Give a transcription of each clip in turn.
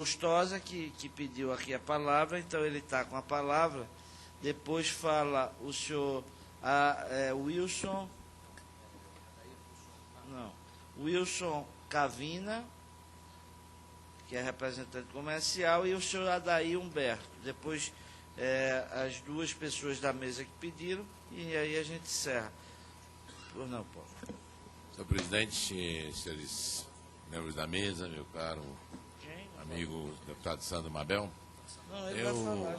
Gustosa, que pediu aqui a palavra, então ele está com a palavra. Depois fala o senhor Wilson Cavina, que é representante comercial, e o senhor Adair Humberto. Depois as duas pessoas da mesa que pediram, e aí a gente encerra. Não, Paulo. Senhor presidente, senhores membros da mesa, meu caro amigo deputado Sandro Mabel, eu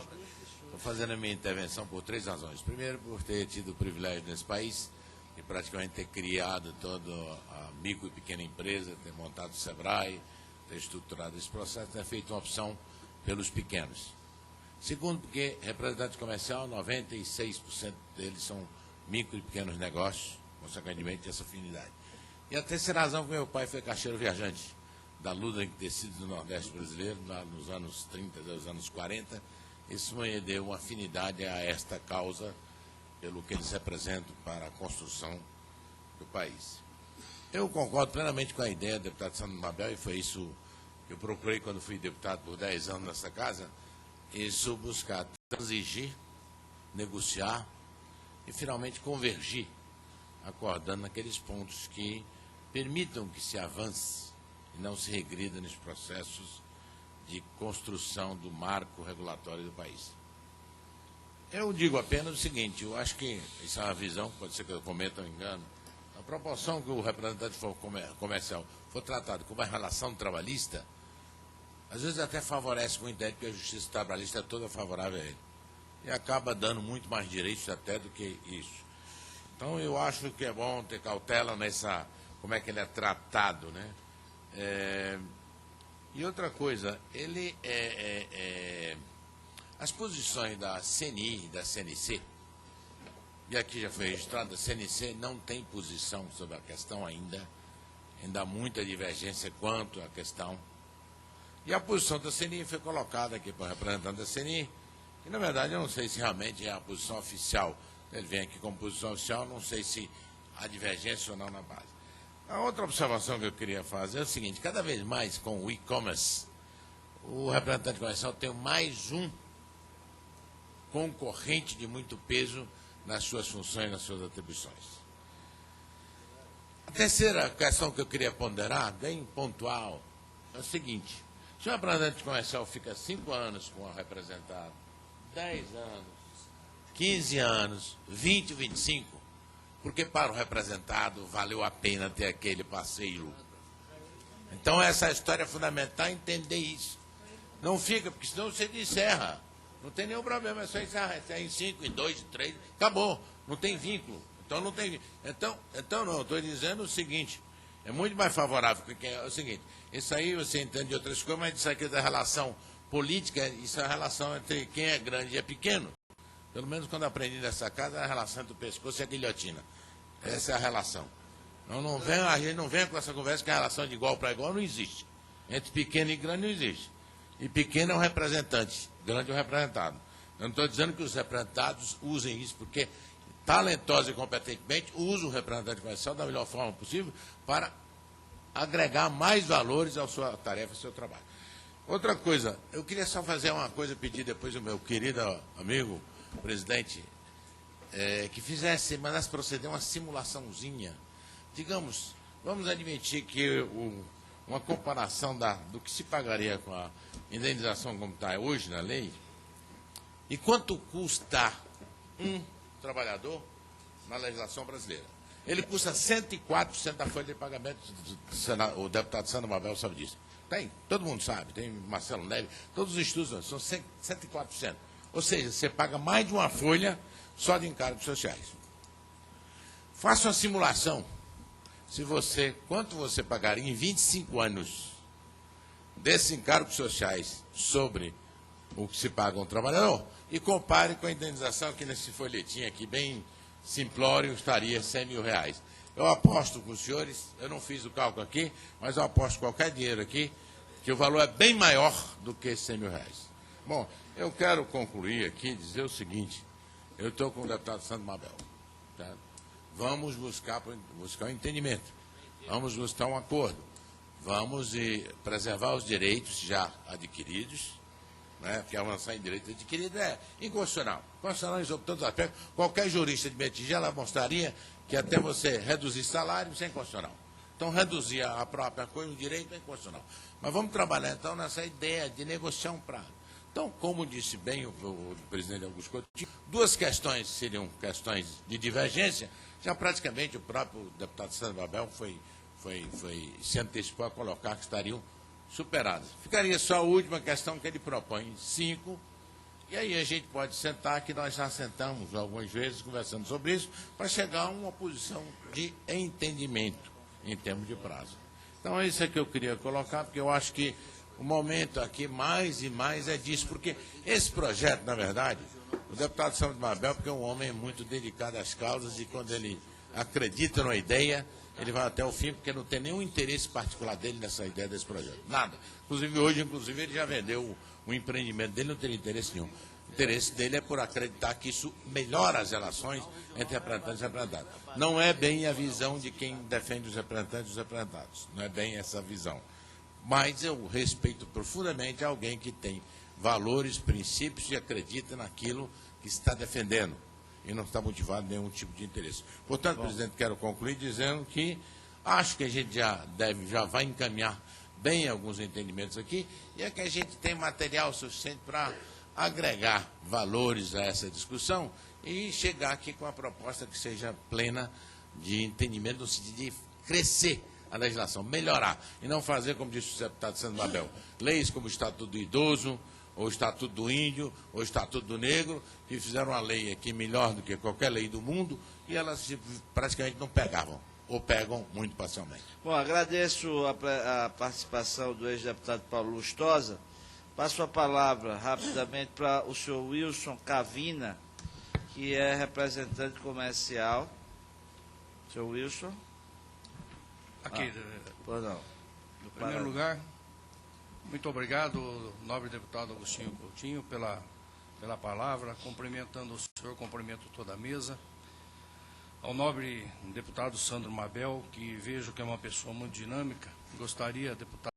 estou fazendo a minha intervenção por 3 razões. Primeiro, por ter tido o privilégio nesse país de praticamente ter criado toda a micro e pequena empresa, ter montado o SEBRAE, ter estruturado esse processo, ter feito uma opção pelos pequenos. Segundo, porque representante comercial, 96% deles são micro e pequenos negócios, consequentemente essa afinidade. E a terceira razão, que meu pai foi caixeiro viajante da luta em tecidos do Nordeste brasileiro, lá nos anos 30 aos anos 40, isso me deu uma afinidade a esta causa, pelo que eles representam para a construção do país. Eu concordo plenamente com a ideia do deputado Sandro Mabel, e foi isso que eu procurei quando fui deputado por 10 anos nessa casa, isso buscar transigir, negociar e finalmente convergir, acordando naqueles pontos que permitam que se avance e não se regrida nos processos de construção do marco regulatório do país. Eu digo apenas o seguinte, eu acho que isso é uma visão, pode ser que eu cometa um engano, a proporção que o representante comercial for tratado como uma relação trabalhista, às vezes até favorece muito ele, porque a justiça trabalhista é toda favorável a ele. E acaba dando muito mais direitos até do que isso. Então eu acho que é bom ter cautela nessa, como é que ele é tratado, né? E outra coisa, ele as posições da CNI e da CNC, e aqui já foi registrado, a CNC não tem posição sobre a questão ainda há muita divergência quanto à questão. E a posição da CNI foi colocada aqui para o representante da CNI, que na verdade eu não sei se realmente é a posição oficial. Ele vem aqui como posição oficial, não sei se há divergência ou não na base. A outra observação que eu queria fazer é o seguinte, cada vez mais com o e-commerce, o representante comercial tem mais um concorrente de muito peso nas suas funções, nas suas atribuições. A terceira questão que eu queria ponderar, bem pontual, é o seguinte, se o representante comercial fica 5 anos com o representado, 10 anos, 15 anos, 20, 25, porque para o representado valeu a pena ter aquele passeio. Então essa história é fundamental, entender isso. Não fica, porque senão você encerra. Não tem nenhum problema, é só encerrar. É em 5, em 2, em 3, acabou. Não tem vínculo. Então não tem. Então não, estou dizendo o seguinte, é muito mais favorável, porque é o seguinte, isso aí você entende de outras coisas, mas isso aqui da relação política, isso é a relação entre quem é grande e é pequeno. Pelo menos quando eu aprendi nessa casa, é a relação entre o pescoço e a guilhotina. Essa é a relação. A gente não vem com essa conversa que a relação de igual para igual não existe. Entre pequeno e grande não existe. E pequeno é um representante, grande é um representado. Eu não estou dizendo que os representados usem isso, porque talentosa e competentemente usam o representante comercial da melhor forma possível para agregar mais valores à sua tarefa, ao seu trabalho. Outra coisa, eu queria só fazer uma coisa, pedir depois ao meu querido amigo, presidente, que fizesse, mandasse proceder uma simulaçãozinha. Digamos, vamos admitir que uma comparação do que se pagaria com a indenização como está hoje na lei, e quanto custa um trabalhador na legislação brasileira. Ele custa 104% da folha de pagamento, o deputado Sandro Mabel sabe disso. Tem, todo mundo sabe, tem Marcelo Neve, todos os estudos são 104%. Ou seja, você paga mais de uma folha só de encargos sociais. Faça uma simulação. Quanto você pagaria em 25 anos desses encargos sociais sobre o que se paga a um trabalhador e compare com a indenização que nesse folhetinho aqui, bem simplório, estaria R$100 mil. Eu aposto com os senhores, eu não fiz o cálculo aqui, mas eu aposto qualquer dinheiro aqui, que o valor é bem maior do que R$100 mil. Bom, eu quero concluir aqui, dizer o seguinte, eu estou com o deputado Sandro Mabel. Tá? Vamos buscar um entendimento, vamos buscar um acordo. vamos preservar os direitos já adquiridos, né? Porque avançar em direito adquirido é inconstitucional. Constitucional sobre todos os aspectos. Qualquer jurista de meia tigela mostraria que até você reduzir salário, isso é inconstitucional. Então, reduzir a própria coisa, o direito é inconstitucional. Mas vamos trabalhar, então, nessa ideia de negociar um prazo. Então, como disse bem o presidente Augusto Coutinho, duas questões seriam questões de divergência. Já praticamente o próprio deputado Sandro Mabel se antecipou a colocar que estariam superadas. Ficaria só a última questão que ele propõe, 5, e aí a gente pode sentar, que nós já sentamos algumas vezes conversando sobre isso, para chegar a uma posição de entendimento em termos de prazo. Então, isso é que eu queria colocar, porque eu acho que o momento aqui, mais e mais, é disso, porque esse projeto, na verdade, o deputado Sandro Mabel, porque é um homem muito dedicado às causas, e quando ele acredita numa ideia, ele vai até o fim, porque não tem nenhum interesse particular dele nessa ideia desse projeto. Nada. Inclusive, hoje, ele já vendeu o empreendimento dele, não tem interesse nenhum. O interesse dele é por acreditar que isso melhora as relações entre representantes e representados. Não é bem a visão de quem defende os representantes e os representados. Não é bem essa visão. Mas eu respeito profundamente alguém que tem valores, princípios e acredita naquilo que está defendendo e não está motivado em nenhum tipo de interesse. Portanto, presidente, quero concluir dizendo que acho que a gente já vai encaminhar bem alguns entendimentos aqui, e é que a gente tem material suficiente para agregar valores a essa discussão e chegar aqui com uma proposta que seja plena de entendimento, no sentido de crescer a legislação, melhorar, e não fazer, como disse o deputado Sandro Mabel, leis como o Estatuto do Idoso, ou o Estatuto do Índio, ou o Estatuto do Negro, que fizeram uma lei aqui melhor do que qualquer lei do mundo, e elas praticamente não pegavam, ou pegam muito parcialmente. Bom, agradeço a participação do ex-deputado Paulo Lustosa. Passo a palavra rapidamente para o senhor Wilson Cavina, que é representante comercial. Senhor Wilson. Aqui, Pois não. em primeiro lugar, muito obrigado, nobre deputado Agostinho Coutinho, pela palavra, cumprimentando o senhor, cumprimento toda a mesa. Ao nobre deputado Sandro Mabel, que vejo que é uma pessoa muito dinâmica, gostaria, deputado,